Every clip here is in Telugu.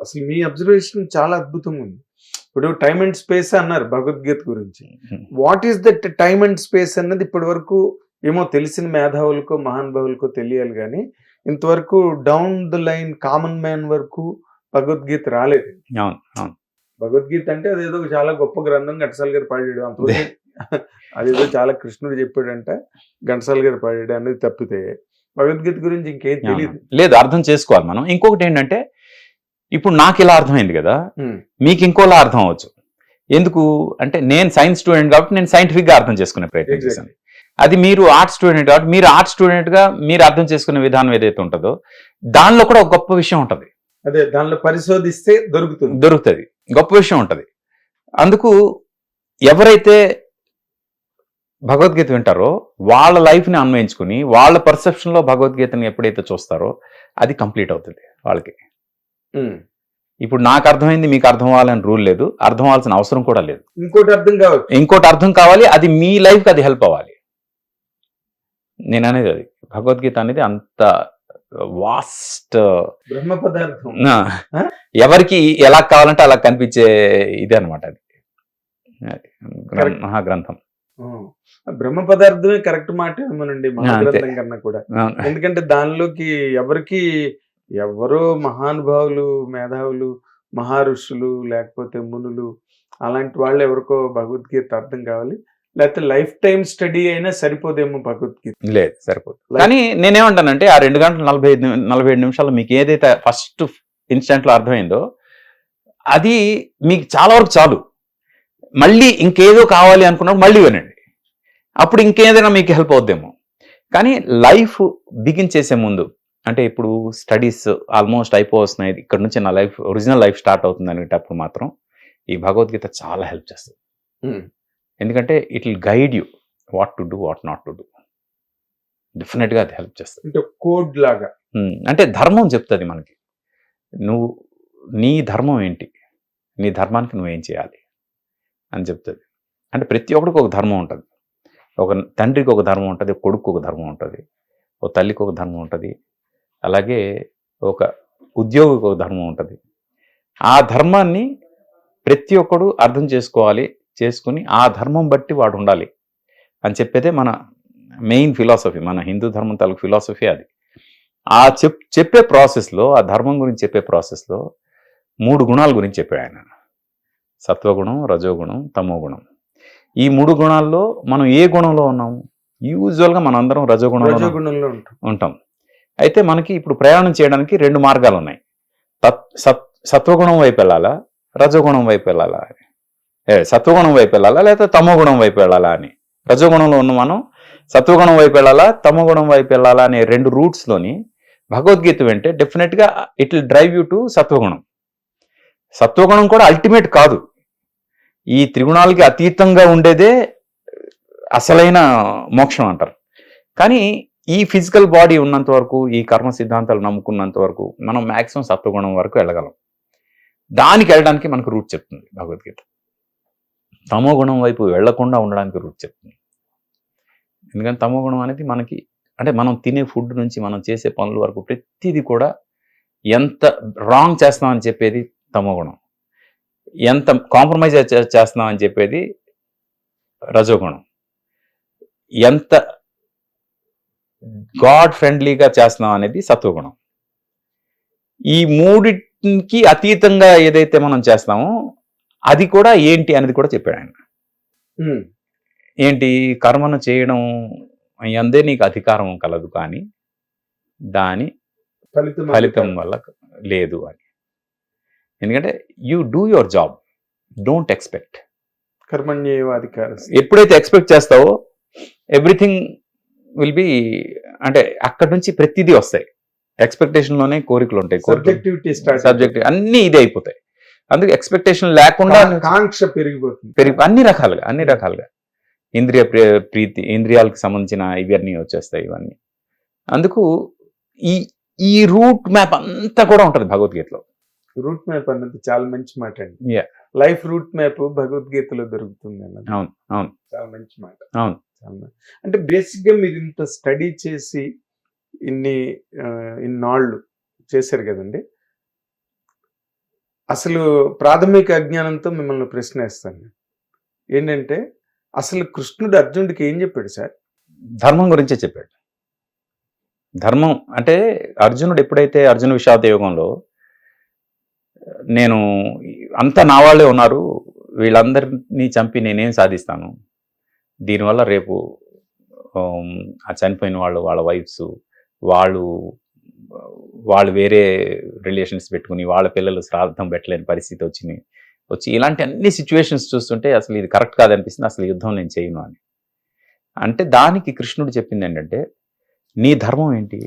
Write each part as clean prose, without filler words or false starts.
అసలు మీ అబ్జర్వేషన్ చాలా అద్భుతంగా ఉంది. ఇప్పుడు టైమ్ అండ్ స్పేస్ అన్నారు భగవద్గీత గురించి. What is that time and space అన్నది ఇప్పటి వరకు ఏమో తెలిసిన మేధావులకో మహానుభావులకో తెలియాలి కానీ ఇంతవరకు down the line common man వరకు భగవద్గీత రాలేదు. భగవద్గీత అంటే అదేదో చాలా గొప్ప గ్రంథం, ఘంటసాల గారు పాడాడు అంతవరకు. అదేదో చాలా కృష్ణుడు చెప్పాడంట, ఘంటసాల గారు పాడాడు అనేది తప్పితే భగవద్గీత గురించి ఇంకేం తెలియదు. లేదు, అర్థం చేసుకోవాలి మనం. ఇంకొకటి ఏంటంటే ఇప్పుడు నాకు ఇలా అర్థమైంది కదా, మీకు ఇంకోలా అర్థం అవ్వచ్చు. ఎందుకు అంటే నేను సైన్స్ స్టూడెంట్ కాబట్టి నేను సైంటిఫిక్ గా అర్థం చేసుకునే ప్రయత్నం చేశాను. అది మీరు ఆర్ట్స్ స్టూడెంట్ కాబట్టి మీరు ఆర్ట్స్ స్టూడెంట్ గా మీరు అర్థం చేసుకునే విధానం ఏదైతే ఉంటుందో దానిలో కూడా ఒక గొప్ప విషయం ఉంటుంది. అదే దానిలో పరిశోధిస్తే దొరుకుతుంది గొప్ప విషయం ఉంటుంది. అందుకు ఎవరైతే భగవద్గీత వింటారో వాళ్ళ లైఫ్ని అన్వయించుకుని వాళ్ళ పర్సెప్షన్లో భగవద్గీతని ఎప్పుడైతే చూస్తారో అది కంప్లీట్ అవుతుంది వాళ్ళకి. ఇప్పుడు నాకు అర్థమైంది మీకు అర్థం అవ్వాలని రూల్ లేదు, అర్థం అవ్వాల్సిన అవసరం కూడా లేదు. ఇంకోటి అర్థం కావాలి, అది మీ లైఫ్కి అది హెల్ప్ అవ్వాలి. నేను అనేది అది భగవద్గీత అనేది అంత వాస్ట్ బ్రహ్మ పదార్థం, ఎవరికి ఎలా కావాలంటే అలా కనిపించే ఇదే అనమాట అది మహాగ్రంథం. బ్రహ్మ పదార్థమే కరెక్ట్ మాట ఏమోనండి మహాగ్రంథం కన్నా కూడా. ఎందుకంటే దానిలోకి ఎవరో మహానుభావులు, మేధావులు, మహర్షులు లేకపోతే మునులు అలాంటి వాళ్ళు ఎవరికో భగవద్గీత అర్థం కావాలి, లేకపోతే లైఫ్ టైం స్టడీ అయినా సరిపోదేమో భగవద్గీత. లేదు, సరిపోదు. కానీ నేనేమంటానంటే ఆ 2 గంటల 47 నిమిషాలు మీకు ఏదైతే ఫస్ట్ ఇన్స్టెంట్ లో అర్థమైందో అది మీకు చాలా వరకు చాలు. మళ్ళీ ఇంకేదో కావాలి అనుకున్నప్పుడు మళ్ళీ వినండి, అప్పుడు ఇంకేదైనా మీకు హెల్ప్ అవుద్దేమో. కానీ లైఫ్ బిగిన్ చేసే ముందు అంటే ఇప్పుడు స్టడీస్ ఆల్మోస్ట్ అయిపోతున్నాయి, ఇక్కడ నుంచి నా లైఫ్ ఒరిజినల్ లైఫ్ స్టార్ట్ అవుతుంది అనేటప్పుడు మాత్రం ఈ భగవద్గీత చాలా హెల్ప్ చేస్తుంది. ఎందుకంటే it will guide you what to do, what not to do. డెఫినెట్గా అది హెల్ప్ చేస్తుంది. కోడ్ లాగా అంటే ధర్మం చెప్తుంది మనకి, నువ్వు నీ ధర్మం ఏంటి, నీ ధర్మానికి నువ్వేం చేయాలి అని చెప్తుంది. అంటే ప్రతి ఒక్కడికి ఒక ధర్మం ఉంటుంది. ఒక తండ్రికి ఒక ధర్మం ఉంటుంది, కొడుకు ఒక ధర్మం ఉంటుంది, ఒక తల్లికి ఒక ధర్మం ఉంటుంది, అలాగే ఒక ఉద్యోగికి ఒక ధర్మం ఉంటుంది. ఆ ధర్మాన్ని ప్రతి ఒక్కడు అర్థం చేసుకోవాలి, చేసుకుని ఆ ధర్మం బట్టి వాడు ఉండాలి అని చెప్పేదే మన మెయిన్ ఫిలాసఫీ. మన హిందూ ధర్మం తాలూకు ఫిలాసఫీ అది. ఆ చెప్పే ప్రాసెస్లో, ఆ ధర్మం గురించి చెప్పే ప్రాసెస్లో 3 గుణాల గురించి చెప్పాడు ఆయన. సత్వగుణం, రజోగుణం, తమోగుణం. ఈ 3 గుణాల్లో మనం ఏ గుణంలో ఉన్నాము? యూజువల్గా మనం అందరం రజోగుణంలో ఉంటాం. అయితే మనకి ఇప్పుడు ప్రయాణం చేయడానికి 2 మార్గాలు ఉన్నాయి. సత్వగుణం వైపు వెళ్ళాలా, రజోగుణం వైపు వెళ్ళాలా, సత్వగుణం వైపు వెళ్ళాలా, లేకపోతే తమోగుణం వైపు వెళ్ళాలా అని. రజోగుణంలో ఉన్న మనం సత్వగుణం వైపు వెళ్ళాలా, తమోగుణం వైపు వెళ్ళాలా అనే 2 రూట్స్లోని భగవద్గీత వింటే డెఫినెట్గా it will drive you to సత్వగుణం. సత్వగుణం కూడా అల్టిమేట్ కాదు, ఈ త్రిగుణాలకి అతీతంగా ఉండేదే అసలైన మోక్షం అంటారు. కానీ ఈ ఫిజికల్ బాడీ ఉన్నంత వరకు, ఈ కర్మ సిద్ధాంతాలు నమ్ముకున్నంత వరకు మనం మ్యాక్సిమం సత్వగుణం వరకు వెళ్ళగలం. దానికి వెళ్ళడానికి మనకు రూట్ చెప్తుంది భగవద్గీత. తమోగుణం వైపు వెళ్లకుండా ఉండడానికి రూట్ చెప్తుంది. ఎందుకంటే తమోగుణం అనేది మనకి అంటే మనం తినే ఫుడ్ నుంచి మనం చేసే పనుల వరకు ప్రతిదీ కూడా ఎంత రాంగ్ చేస్తున్నామని చెప్పేది తమోగుణం, ఎంత కాంప్రమైజ్ చేస్తున్నామని చెప్పేది రజోగుణం, ఎంత గాడ్ ఫ్రెండ్లీగా చేస్తున్నాం అనేది సత్వగుణం. ఈ 3కి అతీతంగా ఏదైతే మనం చేస్తామో అది కూడా ఏంటి అనేది కూడా చెప్పాడు ఆయన. ఏంటి? కర్మను చేయడం అందే నీకు అధికారం కలదు, కానీ దాని ఫలితం వల్ల లేదు అని. ఎందుకంటే you do your job, don't expect. కర్మణ్యేవాధికారం. ఎప్పుడైతే ఎక్స్పెక్ట్ చేస్తావో ఎవ్రీథింగ్ విల్ బి, అంటే అక్కడి నుంచి ప్రతిదీ వస్తాయి. ఎక్స్పెక్టేషన్లోనే కోరికలు ఉంటాయి, సబ్జెక్టివ్ అన్ని ఇదే అయిపోతాయి. అందుకే ఎక్స్పెక్టేషన్ లేకుండా కాంక్ష పెరిగిపోతుంది, అన్ని రకాలుగా ఇంద్రియ ప్రీతి, ఇంద్రియాలకు సంబంధించిన ఇవన్నీ వచ్చేస్తాయి ఇవన్నీ. అందుకు ఈ రూట్ మ్యాప్ అంతా కూడా ఉంటుంది భగవద్గీతలో. రూట్ మ్యాప్ అన్నది చాలా మంచి మాట అండి. లైఫ్ రూట్ మ్యాప్ భగవద్గీతలో దొరుకుతుంది అన్నది. అవును, చాలా మంచి మాట. అవును. అంటే బేసిక్ గా మీరు ఇంత స్టడీ చేసి ఇన్నాళ్ళు చేశారు కదండి, అసలు ప్రాథమిక అజ్ఞానంతో మిమ్మల్ని ప్రశ్న వేస్తాను. ఏంటంటే అసలు కృష్ణుడు అర్జునుడికి ఏం చెప్పాడు సార్? ధర్మం గురించే చెప్పాడు. ధర్మం అంటే అర్జునుడు ఎప్పుడైతే అర్జున విషాద యోగంలో నేను అంతా నా వాళ్ళే ఉన్నారు, వీళ్ళందరినీ చంపి నేనేం సాధిస్తాను, దీనివల్ల రేపు ఆ చనిపోయిన వాళ్ళు వాళ్ళ వైఫ్స్ వాళ్ళు వేరే రిలేషన్స్ పెట్టుకుని వాళ్ళ పిల్లలు శ్రాద్ధం పెట్టలేని పరిస్థితి వచ్చి ఇలాంటి అన్ని సిచ్యువేషన్స్ చూస్తుంటే అసలు ఇది కరెక్ట్ కాదనిపిస్తుంది, అసలు యుద్ధం నేను చేయను అని. అంటే దానికి కృష్ణుడు చెప్పింది ఏంటంటే, నీ ధర్మం ఏంటి?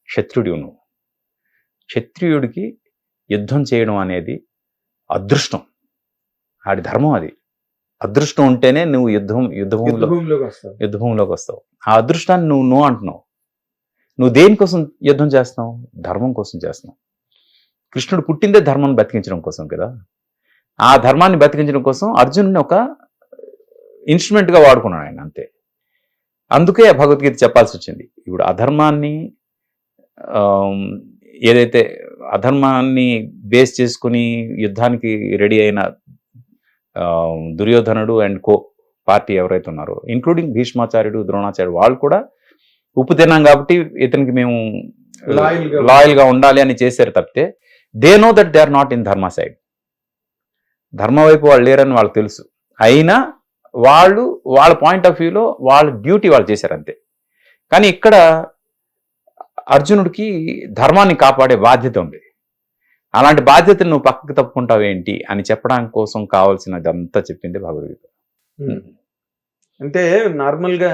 క్షత్రియుడు నువ్వు. క్షత్రియుడికి యుద్ధం చేయడం అనేది అదృష్టం, ఆడి ధర్మం అది. అదృష్టం ఉంటేనే నువ్వు యుద్ధభూమిలోకి వస్తావు. ఆ అదృష్టాన్ని నువ్వు అంటున్నావు. నువ్వు దేనికోసం యుద్ధం చేస్తున్నావు? ధర్మం కోసం చేస్తున్నావు. కృష్ణుడు పుట్టిందే ధర్మాన్ని బతికించడం కోసం కదా. ఆ ధర్మాన్ని బతికించడం కోసం అర్జునుడిని ఒక ఇన్స్ట్రుమెంట్గా వాడుకున్నాడు ఆయన, అంతే. అందుకే భగవద్గీత చెప్పాల్సి వచ్చింది. ఇప్పుడు అధర్మాన్ని ఏదైతే అధర్మాన్ని బేస్ చేసుకుని యుద్ధానికి రెడీ అయిన దుర్యోధనుడు అండ్ కో పార్టీ ఎవరైతే ఉన్నారో, ఇంక్లూడింగ్ భీష్మాచార్యుడు, ద్రోణాచార్యుడు, వాళ్ళు కూడా ఉప్పు తిన్నాం కాబట్టి ఇతనికి మేము లాయల్గా ఉండాలి అని చేశారు తప్పితే they know that they are not in dharma side. ధర్మ వైపు వాళ్ళు లేరని వాళ్ళకి తెలుసు. అయినా వాళ్ళు వాళ్ళ పాయింట్ ఆఫ్ వ్యూలో వాళ్ళ డ్యూటీ వాళ్ళు చేశారు అంతే. కానీ ఇక్కడ అర్జునుడికి ధర్మాన్ని కాపాడే బాధ్యత ఉంది. అలాంటి బాధ్యతను నువ్వు పక్కకు తప్పుకుంటావేంటి అని చెప్పడానికి కోసం కావాల్సినదంతా చెప్పింది భగవద్గీత. అంటే నార్మల్గా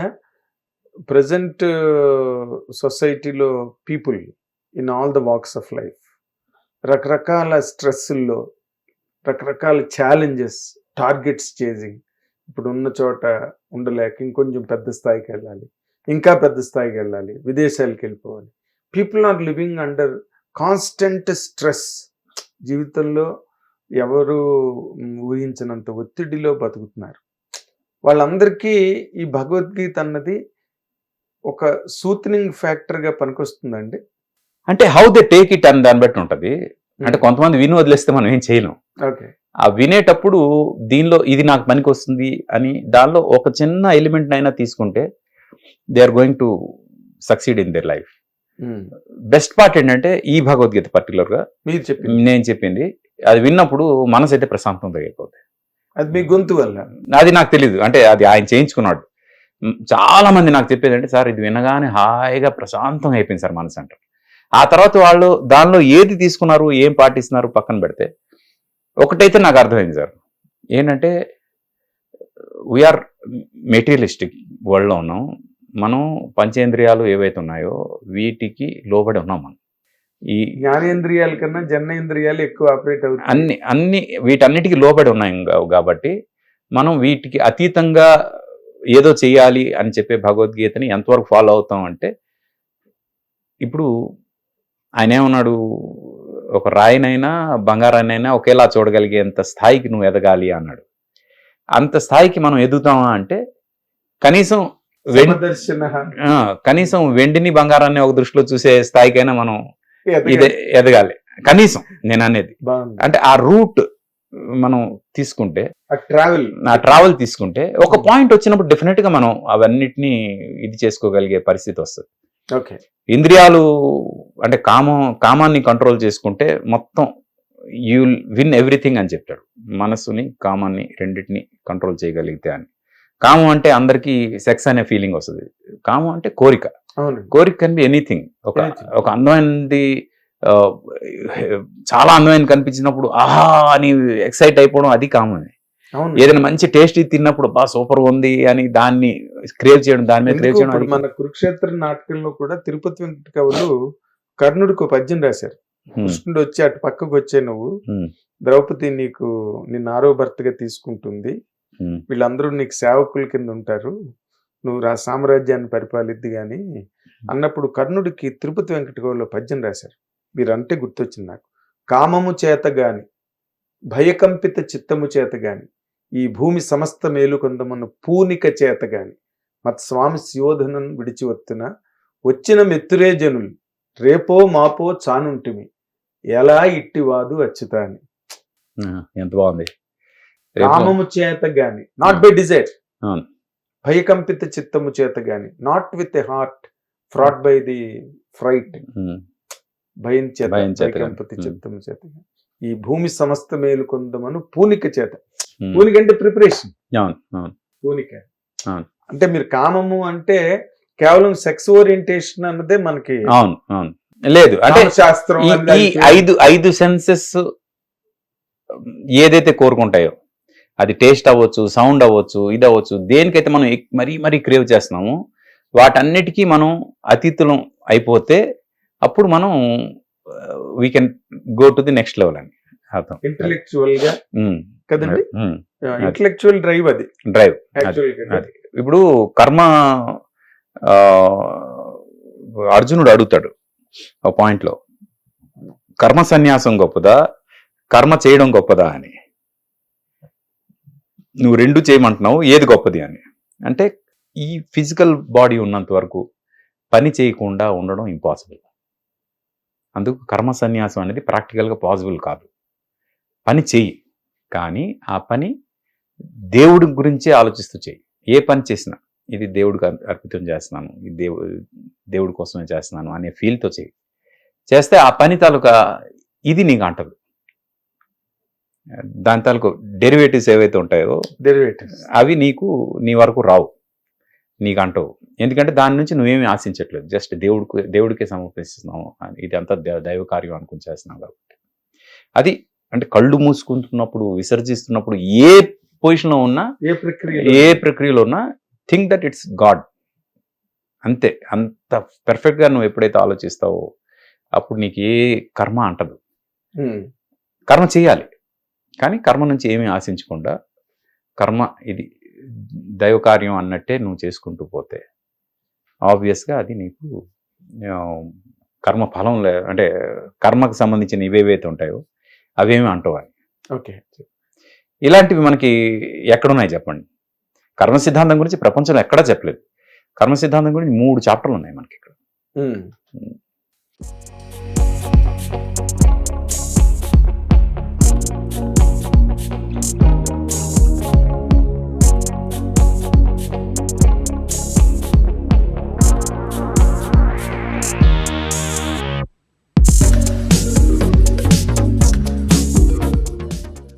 ప్రజెంట్ సొసైటీలో people in all the walks of life రకరకాల స్ట్రెస్సుల్లో, రకరకాల ఛాలెంజెస్, టార్గెట్స్ చేసింగ్, ఇప్పుడు ఉన్న చోట ఉండలేక ఇంకొంచెం పెద్ద స్థాయికి వెళ్ళాలి, ఇంకా పెద్ద స్థాయికి వెళ్ళాలి, విదేశాలకు వెళ్ళిపోవాలి. People are living under constant stress. జీవితంలో ఎవరు ఊహించినంత ఒత్తిడిలో బతుకుతున్నారు. వాళ్ళందరికీ ఈ భగవద్గీత అన్నది ఒక సూత్నింగ్ ఫ్యాక్టర్గా పనికొస్తుందండి. అంటే హౌ దే టేక్ ఇట్ అని దాన్ని బట్టి ఉంటుంది. అంటే కొంతమంది విని వదిలేస్తే మనం ఏం చేయలేం. ఓకే, ఆ వినేటప్పుడు దీనిలో ఇది నాకు పనికి వస్తుంది అని దానిలో ఒక చిన్న ఎలిమెంట్ అయినా తీసుకుంటే they are going to succeed in their life. Best part ఏంటంటే ఈ భగవద్గీత పర్టికులర్గా మీరు నేను చెప్పింది అది విన్నప్పుడు మనసు అయితే ప్రశాంతంగా అయిపోతుంది. అది మీ గొంతు వల్ల? అది నాకు తెలియదు, అంటే అది ఆయన చేయించుకున్నాడు. చాలా మంది నాకు చెప్పేది అంటే, సార్ ఇది వినగానే హాయిగా ప్రశాంతంగా అయిపోయింది సార్ మనసు అంటారు. ఆ తర్వాత వాళ్ళు దానిలో ఏది తీసుకున్నారు, ఏం పాటిస్తున్నారు పక్కన పెడితే ఒకటైతే నాకు అర్థమైంది సార్, ఏంటంటే వీఆర్ మెటీరియలిస్టిక్ వరల్డ్లో ఉన్నాం మనం. పంచేంద్రియాలు ఏవైతే ఉన్నాయో వీటికి లోబడి ఉన్నాం మనం. ఈ జ్ఞానేంద్రియాల కన్నా జన్నేంద్రియాలు ఎక్కువ ఆపరేట్ అవుతాయి. అన్ని వీటన్నిటికీ లోబడి ఉన్నాయి కాబట్టి మనం వీటికి అతీతంగా ఏదో చెయ్యాలి అని చెప్పే భగవద్గీతని ఎంతవరకు ఫాలో అవుతాం అంటే, ఇప్పుడు ఆయన ఏమన్నాడు, ఒక రాయినైనా బంగారాన్నైనా ఒకేలా చూడగలిగేంత స్థాయికి నువ్వు ఎదగాలి అన్నాడు. అంత స్థాయికి మనం ఎదుగుతామా అంటే కనీసం వెండిని బంగారాన్ని ఒక దృష్టిలో చూసే స్థాయికైనా మనం ఎదగాలి కనీసం. నేను అనేది అంటే ఆ రూట్ మనం తీసుకుంటే, ట్రావెల్ తీసుకుంటే ఒక పాయింట్ వచ్చినప్పుడు డెఫినెట్ గా మనం అవన్నిటినీ ఇది చేసుకోగలిగే పరిస్థితి వస్తుంది. ఓకే, ఇంద్రియాలు అంటే కామాన్ని కంట్రోల్ చేసుకుంటే మొత్తం యూ విన్ ఎవ్రీథింగ్ అని చెప్తాడు. మనసుని కామాన్ని రెండింటిని కంట్రోల్ చేయగలిగితే అని. కామం అంటే అందరికీ సెక్స్ అనే ఫీలింగ్ వస్తుంది. కామం అంటే కోరిక. కోరిక కెన్ బి ఎనీథింగ్. ఒక అందమైనది చాలా అందమైన కనిపించినప్పుడు ఆహా అని ఎక్సైట్ అయిపోవడం, అది కామన్. ఏదైనా మంచి టేస్ట్ తిన్నప్పుడు బా సూపర్ ఉంది అని దాన్ని క్రేవ్ చేయడం, దాని మీద క్రేవ్ చేయడం. మన కురుక్షేత్ర నాటకంలో కూడా తిరుపతి వెంకట కవులు కర్ణుడికి పద్యం రాశారు. కృష్ణుడు వచ్చి అటు పక్కకు వచ్చే, నువ్వు ద్రౌపది నిన్ను ఆరో భర్తగా తీసుకుంటుంది, వీళ్ళందరూ నీకు సేవకుల కింద ఉంటారు, నువ్వు సామ్రాజ్యాన్ని పరిపాలిద్ది గాని అన్నప్పుడు కర్ణుడికి తిరుపతి వెంకట కవులు పద్యం రాశారు. మీరంటే గుర్తొచ్చింది నాకు. కామము చేత గాని భయకంపిత చిత్తము చేత గాని ఈ భూమి సమస్త మేలుకొందమన్న పూనిక చేత గాని మత్స్వామి శివోధనం విడిచి వచ్చిన మెత్తురే జనులు రేపో మాపో చానుంటిమి ఎలా ఇట్టివాదు అచ్యుతాని. ఎంత బాగుంది. రేపు కామము చేత గాని, నాట్ బై డిజైర్. అవును. భయకంపిత చిత్తము చేత గాని, not with a heart fraught by the fright. Um, భయం చేత, భయం చేత గాని. భయకంపిత చిత్తము చేత గాని, ఈ భూమి సమస్త మేలు కొందమను పూనిక చేత. ఉమ్, పూనిక అంటే ప్రిపరేషన్. అవును అవును పూనిక అవును. అంటే మీరు కామము అంటే కేవలం సెక్స్ ఓరియంటేషన్ అన్నదే మనకి అవును అవును. లేదు అంటే శాస్త్రం ఈ ఐదు సెన్సెస్ ఏదైతే కోరుకుంటాయో, అది టేస్ట్ అవ్వచ్చు, సౌండ్ అవ్వచ్చు, ఇది అవ్వచ్చు, దేనికైతే మనం మరీ మరీ క్రేవ్ చేస్తున్నామో వాటన్నిటికీ మనం అతీతులం అయిపోతే అప్పుడు మనం we can go to the next level అని అర్థం. ఇంటెలెక్చువల్ గా కదండి, అది. ఇంటెలెక్చువల్ డ్రైవ్ అది డ్రైవ్. యాక్చువల్. అది ఇప్పుడు కర్మ అర్జునుడు అడుగుతాడు ఒక పాయింట్ లో, కర్మ సన్యాసం గొప్పదా, కర్మ చేయడం గొప్పదా అని. నువ్వు రెండు చేయమంటున్నావు, ఏది గొప్పది అని. అంటే ఈ ఫిజికల్ బాడీ ఉన్నంత వరకు పని చేయకుండా ఉండడం ఇంపాసిబుల్. అందుకు కర్మ సన్యాసం అనేది ప్రాక్టికల్గా పాసిబుల్ కాదు. పని చెయ్యి, కానీ ఆ పని దేవుడి గురించే ఆలోచిస్తూ చెయ్యి. ఏ పని చేసినా ఇది దేవుడికి అర్పితం చేస్తున్నాను, ఇది దేవుడి కోసమే చేస్తున్నాను అనే ఫీల్తో చెయ్యి. చేస్తే ఆ పని తాలూకా ఇది నీకు అంటదు. దాని తాలూకు డెరివేటివ్స్ ఏవైతే ఉంటాయో డెరివేటివ్స్ అవి నీ వరకు రావు, నీకు అంటవు. ఎందుకంటే దాని నుంచి నువ్వేమీ ఆశించట్లేదు, జస్ట్ దేవుడికే సమర్పిస్తున్నావు. ఇది అంతా దైవ కార్యం అనుకుని చేస్తున్నావు కాబట్టి. అది అంటే కళ్ళు మూసుకుంటున్నప్పుడు, విసర్జిస్తున్నప్పుడు, ఏ పొజిషన్లో ఉన్నా, ఏ ప్రక్రియలో ఉన్నా, థింక్ దట్ ఇట్స్ గాడ్. అంతే. అంత పెర్ఫెక్ట్గా నువ్వు ఎప్పుడైతే ఆలోచిస్తావో అప్పుడు నీకు ఏ కర్మ అంటదు. కర్మ చేయాలి, కానీ కర్మ నుంచి ఏమీ ఆశించకుండా కర్మ ఇది దైవ కార్యం అన్నట్టే నువ్వు చేసుకుంటూ పోతే ఆబ్వియస్గా అది నీకు కర్మ ఫలం అంటే కర్మకు సంబంధించిన ఇవేవైతే ఉంటాయో అవేమి అంటవాలి. ఓకే, ఇలాంటివి మనకి ఎక్కడున్నాయి చెప్పండి? కర్మ సిద్ధాంతం గురించి ప్రపంచంలో ఎక్కడా చెప్పలేదు. కర్మ సిద్ధాంతం గురించి 3 చాప్టర్లు ఉన్నాయి మనకి ఇక్కడ.